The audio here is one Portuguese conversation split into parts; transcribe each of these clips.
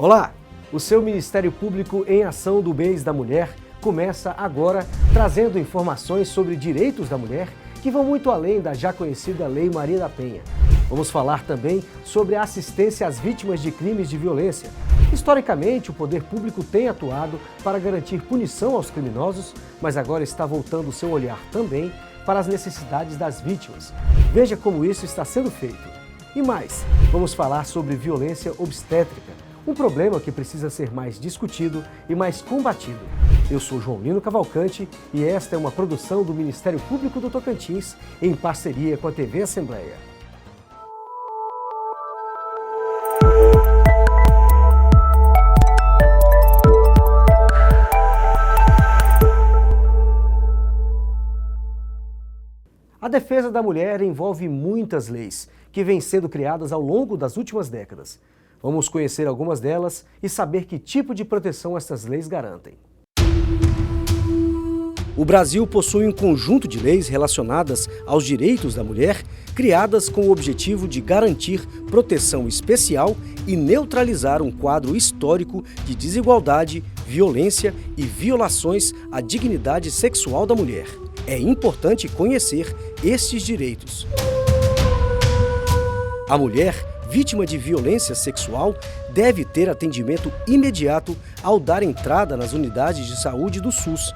Olá! O seu Ministério Público em Ação do Mês da Mulher começa agora trazendo informações sobre direitos da mulher que vão muito além da já conhecida Lei Maria da Penha. Vamos falar também sobre a assistência às vítimas de crimes de violência. Historicamente, o poder público tem atuado para garantir punição aos criminosos, mas agora está voltando seu olhar também para as necessidades das vítimas. Veja como isso está sendo feito. E mais, vamos falar sobre violência obstétrica, um problema que precisa ser mais discutido e mais combatido. Eu sou João Lino Cavalcante e esta é uma produção do Ministério Público do Tocantins em parceria com a TV Assembleia. A defesa da mulher envolve muitas leis que vêm sendo criadas ao longo das últimas décadas. Vamos conhecer algumas delas e saber que tipo de proteção essas leis garantem. O Brasil possui um conjunto de leis relacionadas aos direitos da mulher, criadas com o objetivo de garantir proteção especial e neutralizar um quadro histórico de desigualdade, violência e violações à dignidade sexual da mulher. É importante conhecer estes direitos. A mulher vítima de violência sexual deve ter atendimento imediato ao dar entrada nas unidades de saúde do SUS.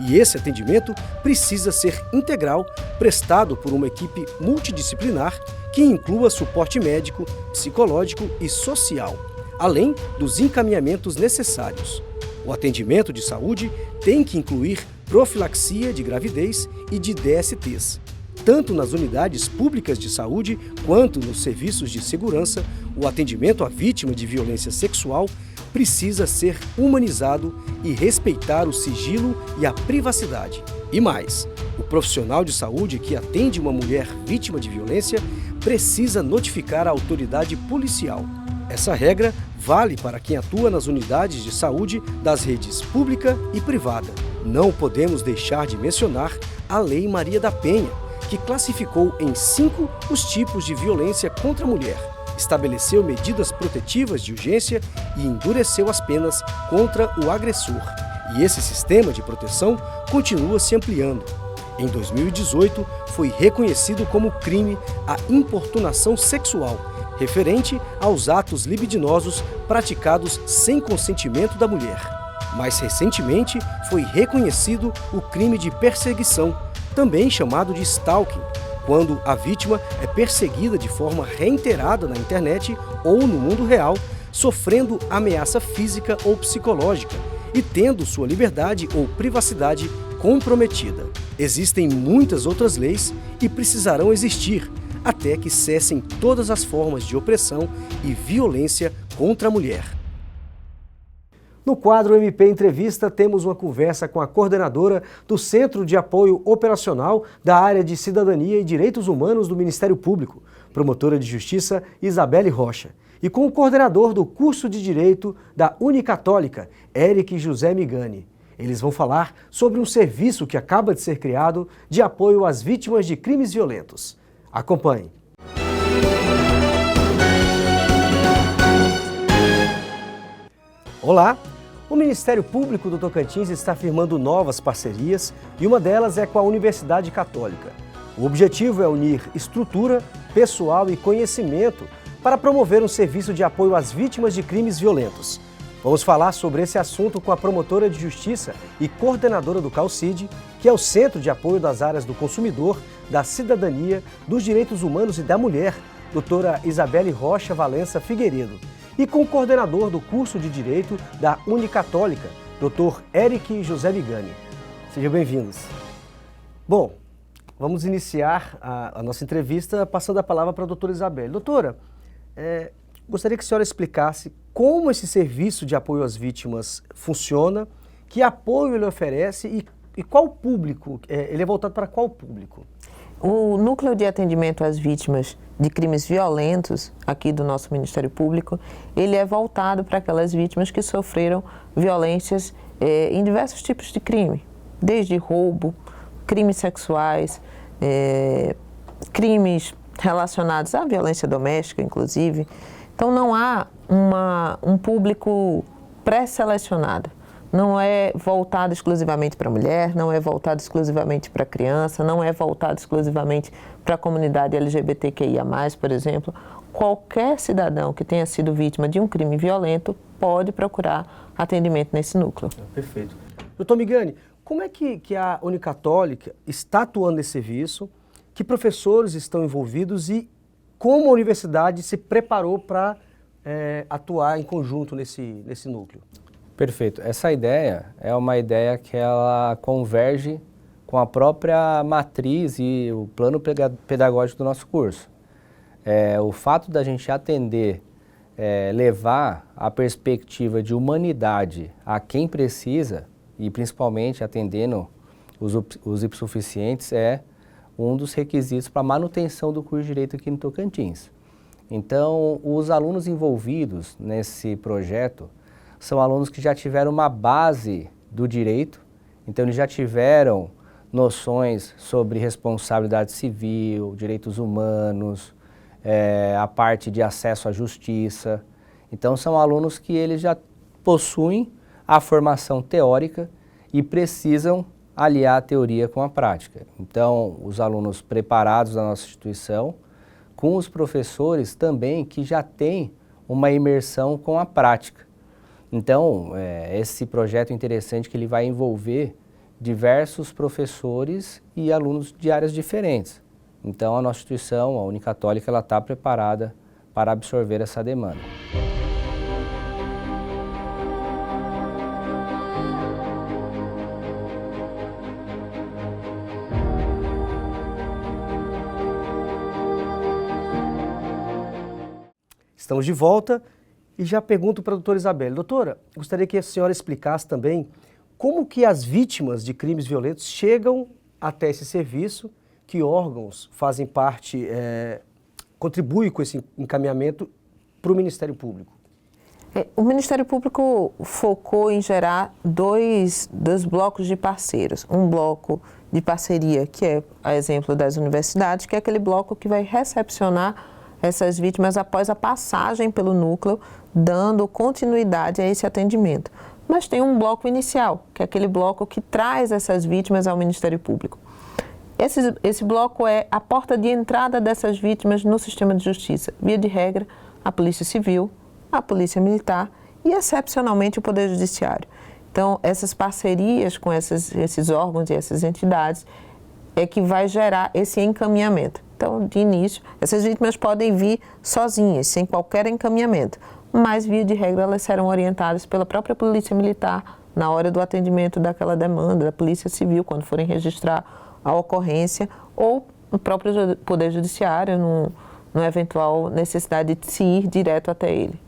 E esse atendimento precisa ser integral, prestado por uma equipe multidisciplinar que inclua suporte médico, psicológico e social, além dos encaminhamentos necessários. O atendimento de saúde tem que incluir profilaxia de gravidez e de DSTs. Tanto nas unidades públicas de saúde quanto nos serviços de segurança, o atendimento à vítima de violência sexual precisa ser humanizado e respeitar o sigilo e a privacidade. E mais, o profissional de saúde que atende uma mulher vítima de violência precisa notificar a autoridade policial. Essa regra vale para quem atua nas unidades de saúde das redes pública e privada. Não podemos deixar de mencionar a Lei Maria da Penha, que classificou em 5 os tipos de violência contra a mulher, estabeleceu medidas protetivas de urgência e endureceu as penas contra o agressor. E esse sistema de proteção continua se ampliando. Em 2018, foi reconhecido como crime a importunação sexual, referente aos atos libidinosos praticados sem consentimento da mulher. Mais recentemente, foi reconhecido o crime de perseguição, também chamado de stalking, quando a vítima é perseguida de forma reiterada na internet ou no mundo real, sofrendo ameaça física ou psicológica e tendo sua liberdade ou privacidade comprometida. Existem muitas outras leis e precisarão existir até que cessem todas as formas de opressão e violência contra a mulher. No quadro MP Entrevista, temos uma conversa com a coordenadora do Centro de Apoio Operacional da área de Cidadania e Direitos Humanos do Ministério Público, promotora de Justiça Isabelle Rocha, e com o coordenador do curso de Direito da Unicatólica, Eric José Migani. Eles vão falar sobre um serviço que acaba de ser criado de apoio às vítimas de crimes violentos. Acompanhe. Olá! O Ministério Público do Tocantins está firmando novas parcerias e uma delas é com a Universidade Católica. O objetivo é unir estrutura, pessoal e conhecimento para promover um serviço de apoio às vítimas de crimes violentos. Vamos falar sobre esse assunto com a promotora de Justiça e coordenadora do CAUCID, que é o Centro de Apoio das Áreas do Consumidor, da Cidadania, dos Direitos Humanos e da Mulher, doutora Isabelle Rocha Valença Figueiredo, e com o coordenador do curso de Direito da Unicatólica, Dr. Eric José Migani. Sejam bem-vindos. Bom, vamos iniciar a nossa entrevista passando a palavra para a doutora Isabelle. Doutora, gostaria que a senhora explicasse como esse serviço de apoio às vítimas funciona, que apoio ele oferece e qual público, ele é voltado para qual público? O Núcleo de Atendimento às Vítimas de Crimes Violentos, aqui do nosso Ministério Público, ele é voltado para aquelas vítimas que sofreram violências em diversos tipos de crime, desde roubo, crimes sexuais, crimes relacionados à violência doméstica, inclusive, Então não há um público pré-selecionado. Não é voltado exclusivamente para a mulher, não é voltado exclusivamente para a criança, não é voltado exclusivamente para a comunidade LGBTQIA+, por exemplo. Qualquer cidadão que tenha sido vítima de um crime violento pode procurar atendimento nesse núcleo. Perfeito. Doutor Migani, como é que a Unicatólica está atuando nesse serviço, que professores estão envolvidos e como a universidade se preparou para atuar em conjunto nesse núcleo? Perfeito. Essa ideia é uma ideia que ela converge com a própria matriz e o plano pedagógico do nosso curso. O fato da gente atender, levar a perspectiva de humanidade a quem precisa, e principalmente atendendo os hipossuficientes, é um dos requisitos para a manutenção do curso de Direito aqui no Tocantins. Então, os alunos envolvidos nesse projeto são alunos que já tiveram uma base do direito, então eles já tiveram noções sobre responsabilidade civil, direitos humanos, a parte de acesso à justiça. Então são alunos que eles já possuem a formação teórica e precisam aliar a teoria com a prática. Então os alunos preparados da nossa instituição, com os professores também que já têm uma imersão com a prática. Então, esse projeto é interessante que ele vai envolver diversos professores e alunos de áreas diferentes. Então, a nossa instituição, a Unicatólica, ela está preparada para absorver essa demanda. Estamos de volta. E já pergunto para a doutora Isabelle. Doutora, gostaria que a senhora explicasse também como que as vítimas de crimes violentos chegam até esse serviço, que órgãos fazem parte, contribuem com esse encaminhamento para o Ministério Público. O Ministério Público focou em gerar dois blocos de parceiros. Um bloco de parceria, que é a exemplo das universidades, que é aquele bloco que vai recepcionar essas vítimas após a passagem pelo núcleo, dando continuidade a esse atendimento. Mas tem um bloco inicial, que é aquele bloco que traz essas vítimas ao Ministério Público. Esse bloco é a porta de entrada dessas vítimas no sistema de justiça. Via de regra, a Polícia Civil, a Polícia Militar e, excepcionalmente, o Poder Judiciário. Então, essas parcerias com esses órgãos e essas entidades é que vai gerar esse encaminhamento. Então, de início, essas vítimas podem vir sozinhas, sem qualquer encaminhamento, mas, via de regra, elas serão orientadas pela própria Polícia Militar na hora do atendimento daquela demanda, da Polícia Civil, quando forem registrar a ocorrência, ou o próprio Poder Judiciário, numa eventual necessidade de se ir direto até ele.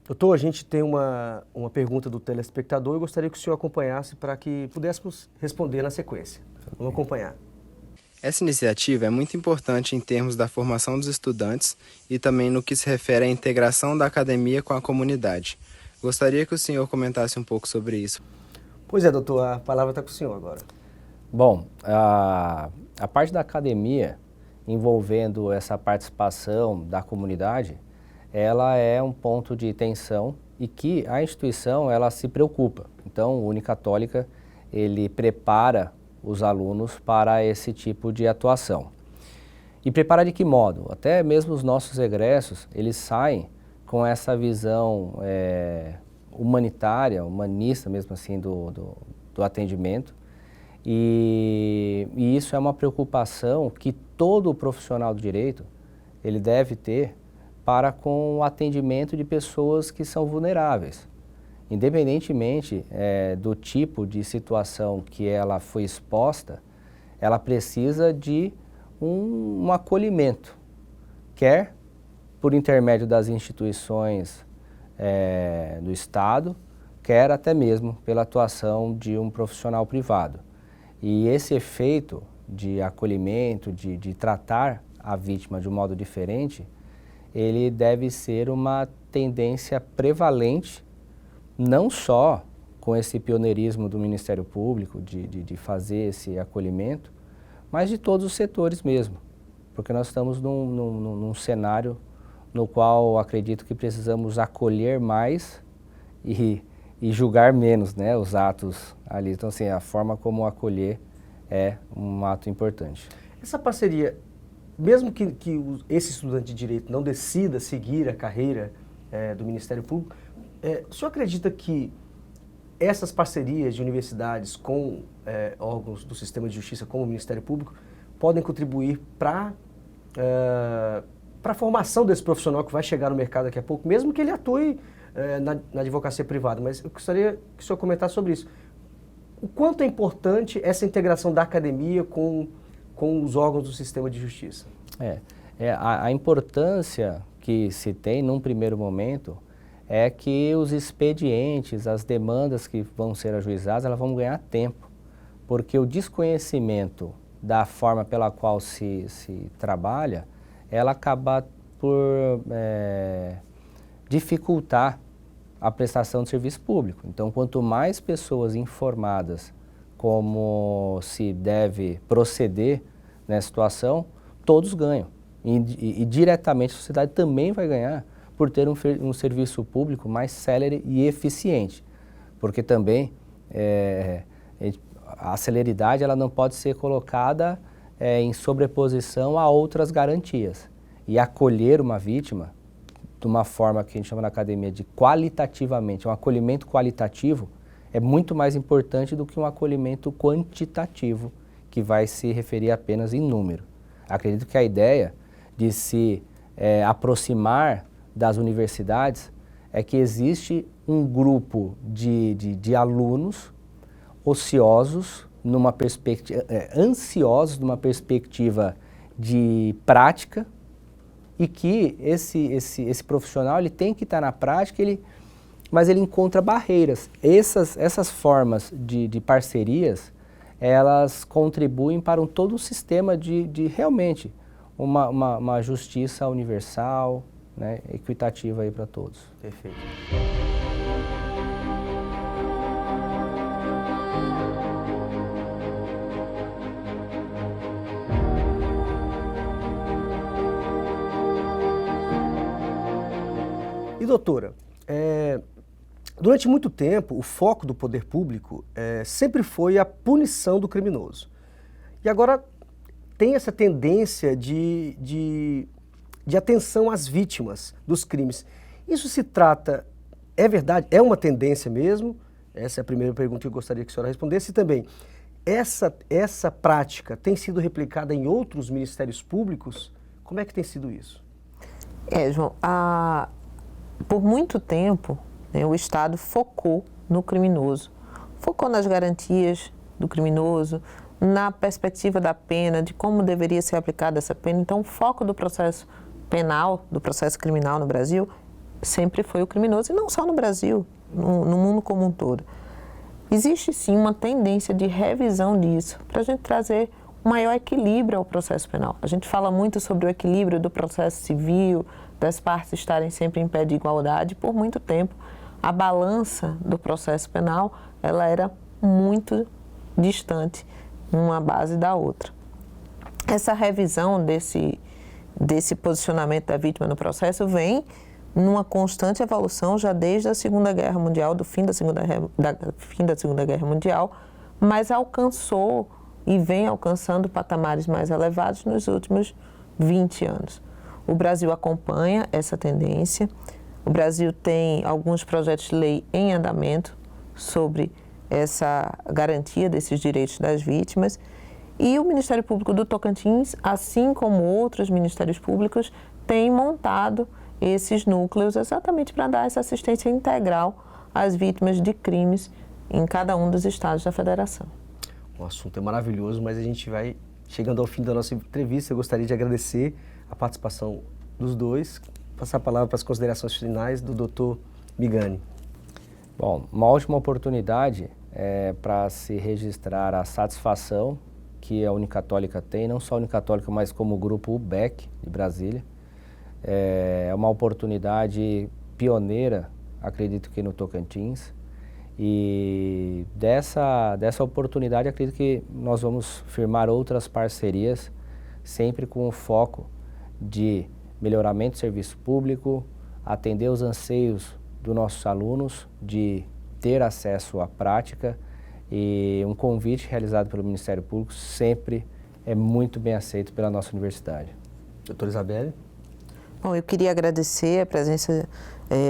Doutor, a gente tem uma pergunta do telespectador e gostaria que o senhor acompanhasse para que pudéssemos responder na sequência. Vamos acompanhar. Essa iniciativa é muito importante em termos da formação dos estudantes e também no que se refere à integração da academia com a comunidade. Gostaria que o senhor comentasse um pouco sobre isso. Pois é, doutor, a palavra está com o senhor agora. Bom, a parte da academia, envolvendo essa participação da comunidade, ela é um ponto de tensão e que a instituição ela se preocupa. Então, o Unicatólica, ele prepara os alunos para esse tipo de atuação. E prepara de que modo? Até mesmo os nossos egressos, eles saem com essa visão humanitária, humanista mesmo assim do atendimento. E isso é uma preocupação que todo profissional do direito ele deve ter para com o atendimento de pessoas que são vulneráveis. Independentemente do tipo de situação que ela foi exposta, ela precisa de um acolhimento, quer por intermédio das instituições do Estado, quer até mesmo pela atuação de um profissional privado. E esse efeito de acolhimento, de tratar a vítima de um modo diferente, ele deve ser uma tendência prevalente, não só com esse pioneirismo do Ministério Público de fazer esse acolhimento, mas de todos os setores mesmo, porque nós estamos num cenário no qual acredito que precisamos acolher mais e julgar menos, né, os atos ali. Então, assim, a forma como acolher é um ato importante. Essa parceria, mesmo que esse estudante de Direito não decida seguir a carreira do Ministério Público, o senhor acredita que essas parcerias de universidades com órgãos do sistema de justiça, como o Ministério Público, podem contribuir para a formação desse profissional que vai chegar no mercado daqui a pouco, mesmo que ele atue na advocacia privada? Mas eu gostaria que o senhor comentasse sobre isso. O quanto é importante essa integração da academia com os órgãos do sistema de justiça? A importância que se tem num primeiro momento é que os expedientes, as demandas que vão ser ajuizadas, elas vão ganhar tempo, porque o desconhecimento da forma pela qual se trabalha, ela acaba por dificultar a prestação de serviço público. Então, quanto mais pessoas informadas como se deve proceder nessa situação, todos ganham. E diretamente a sociedade também vai ganhar por ter um serviço público mais célere e eficiente. Porque também a celeridade ela não pode ser colocada em sobreposição a outras garantias. E acolher uma vítima de uma forma que a gente chama na academia de qualitativamente, um acolhimento qualitativo, é muito mais importante do que um acolhimento quantitativo, que vai se referir apenas em número. Acredito que a ideia de se aproximar das universidades é que existe um grupo de alunos ociosos, numa perspectiva, ansiosos numa perspectiva de prática, e que esse profissional ele tem que estar na prática, mas ele encontra barreiras. Essas formas de parcerias, elas contribuem para todo um sistema de realmente uma justiça universal, né, equitativa aí para todos. Perfeito. E doutora, durante muito tempo o foco do poder público sempre foi a punição do criminoso. E agora tem essa tendência de atenção às vítimas dos crimes. Isso se trata, é verdade, é uma tendência mesmo? Essa é a primeira pergunta que eu gostaria que a senhora respondesse. E também, essa prática tem sido replicada em outros ministérios públicos? Como é que tem sido isso? João, por muito tempo, né, o Estado focou no criminoso, focou nas garantias do criminoso, na perspectiva da pena, de como deveria ser aplicada essa pena. Então, o foco do processo penal, do processo criminal no Brasil, sempre foi o criminoso, e não só no Brasil, no mundo como um todo. Existe sim uma tendência de revisão disso, para a gente trazer um maior equilíbrio ao processo penal. A gente fala muito sobre o equilíbrio do processo civil, das partes estarem sempre em pé de igualdade. Por muito tempo, a balança do processo penal, ela era muito distante uma base da outra. Essa revisão desse posicionamento da vítima no processo vem numa constante evolução já desde a Segunda Guerra Mundial, do fim da Segunda Guerra Mundial, mas alcançou e vem alcançando patamares mais elevados nos últimos 20 anos. O Brasil acompanha essa tendência. O Brasil tem alguns projetos de lei em andamento sobre essa garantia desses direitos das vítimas. E o Ministério Público do Tocantins, assim como outros ministérios públicos, tem montado esses núcleos exatamente para dar essa assistência integral às vítimas de crimes em cada um dos estados da federação. O assunto é maravilhoso, mas a gente vai chegando ao fim da nossa entrevista. Eu gostaria de agradecer a participação dos dois, passar a palavra para as considerações finais do Dr. Migani. Bom, uma ótima oportunidade para se registrar a satisfação que a Unicatólica tem, não só a Unicatólica, mas como o grupo UBEC de Brasília. É uma oportunidade pioneira, acredito que no Tocantins, e dessa oportunidade acredito que nós vamos firmar outras parcerias, sempre com o foco de melhoramento do serviço público, atender os anseios dos nossos alunos de ter acesso à prática, e um convite realizado pelo Ministério Público sempre é muito bem aceito pela nossa universidade. Doutora Isabelle? Bom, eu queria agradecer a presença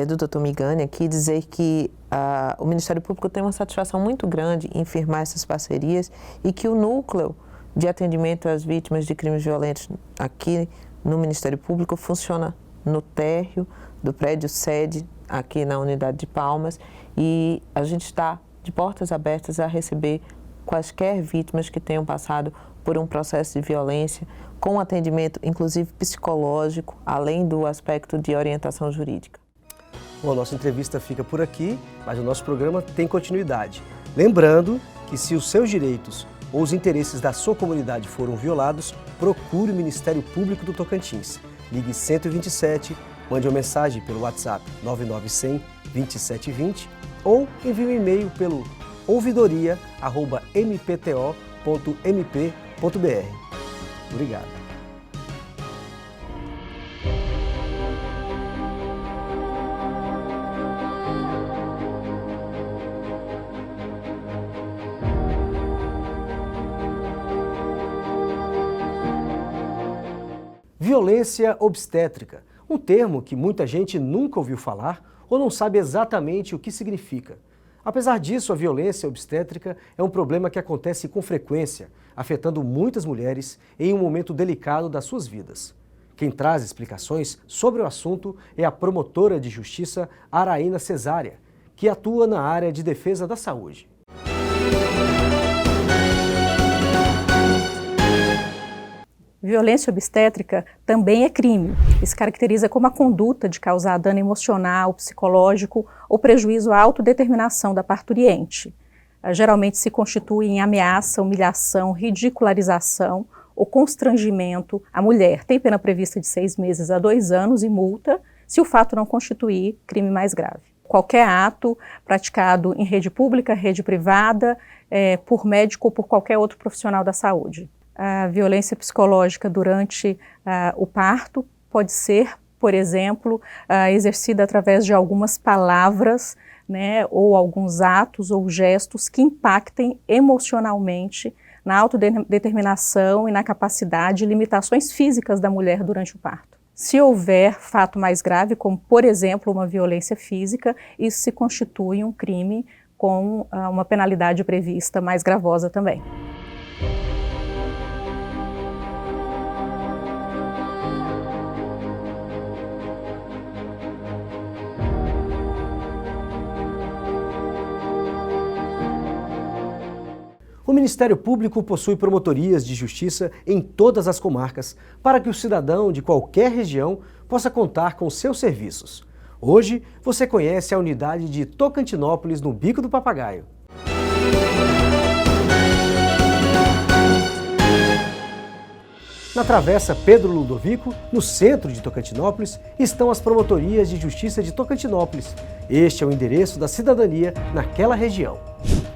do Dr. Migani aqui e dizer que o Ministério Público tem uma satisfação muito grande em firmar essas parcerias e que o núcleo de atendimento às vítimas de crimes violentos aqui no Ministério Público funciona no térreo do prédio sede aqui na unidade de Palmas, e a gente está de portas abertas a receber quaisquer vítimas que tenham passado por um processo de violência, com atendimento inclusive psicológico, além do aspecto de orientação jurídica. Bom, a nossa entrevista fica por aqui, mas o nosso programa tem continuidade. Lembrando que se os seus direitos ou os interesses da sua comunidade foram violados, procure o Ministério Público do Tocantins. Ligue 127, mande uma mensagem pelo WhatsApp 99100 2720 ou envie um e-mail pelo ouvidoria@mpto.mp.br. Obrigado. Violência obstétrica, um termo que muita gente nunca ouviu falar ou não sabe exatamente o que significa. Apesar disso, a violência obstétrica é um problema que acontece com frequência, afetando muitas mulheres em um momento delicado das suas vidas. Quem traz explicações sobre o assunto é a promotora de justiça Araína Cesária, que atua na área de defesa da saúde. Violência obstétrica também é crime e se caracteriza como a conduta de causar dano emocional, psicológico ou prejuízo à autodeterminação da parturiente. Geralmente se constitui em ameaça, humilhação, ridicularização ou constrangimento à mulher. Tem pena prevista de 6 meses a 2 anos e multa se o fato não constituir crime mais grave. Qualquer ato praticado em rede pública, rede privada, por médico ou por qualquer outro profissional da saúde. A violência psicológica durante o parto pode ser, por exemplo, exercida através de algumas palavras, né, ou alguns atos ou gestos que impactem emocionalmente na autodeterminação e na capacidade e limitações físicas da mulher durante o parto. Se houver fato mais grave, como, por exemplo, uma violência física, isso se constitui um crime com uma penalidade prevista mais gravosa também. O Ministério Público possui promotorias de justiça em todas as comarcas para que o cidadão de qualquer região possa contar com seus serviços. Hoje, você conhece a unidade de Tocantinópolis, no Bico do Papagaio. Na Travessa Pedro Ludovico, no centro de Tocantinópolis, estão as promotorias de justiça de Tocantinópolis. Este é o endereço da cidadania naquela região.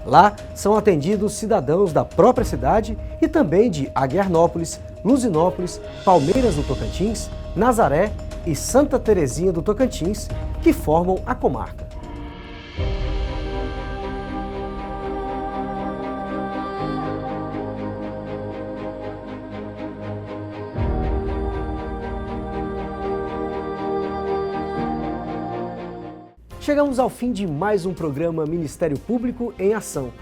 Lá são atendidos cidadãos da própria cidade e também de Aguiarnópolis, Luzinópolis, Palmeiras do Tocantins, Nazaré e Santa Terezinha do Tocantins, que formam a comarca. Chegamos ao fim de mais um programa Ministério Público em Ação.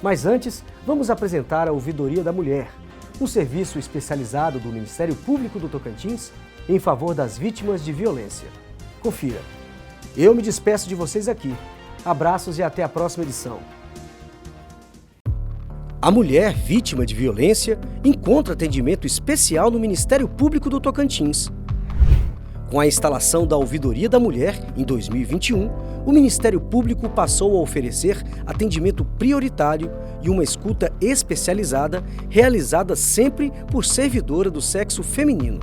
Mas antes, vamos apresentar a Ouvidoria da Mulher, um serviço especializado do Ministério Público do Tocantins em favor das vítimas de violência. Confira. Eu me despeço de vocês aqui. Abraços e até a próxima edição. A mulher vítima de violência encontra atendimento especial no Ministério Público do Tocantins. Com a instalação da Ouvidoria da Mulher, em 2021, o Ministério Público passou a oferecer atendimento prioritário e uma escuta especializada, realizada sempre por servidora do sexo feminino.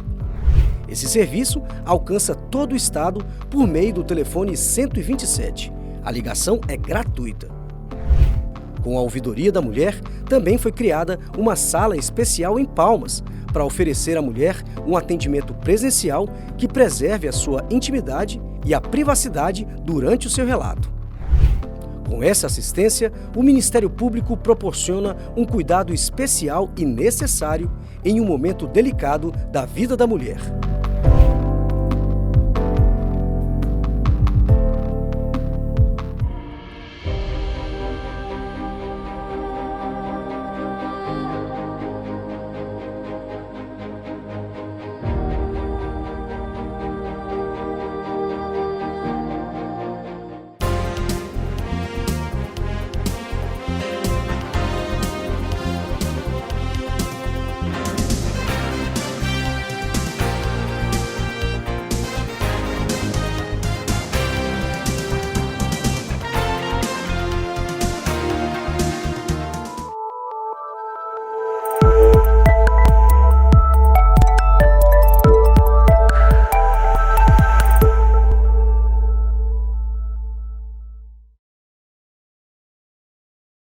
Esse serviço alcança todo o estado por meio do telefone 127. A ligação é gratuita. Com a Ouvidoria da Mulher, também foi criada uma sala especial em Palmas, para oferecer à mulher um atendimento presencial que preserve a sua intimidade e a privacidade durante o seu relato. Com essa assistência, o Ministério Público proporciona um cuidado especial e necessário em um momento delicado da vida da mulher.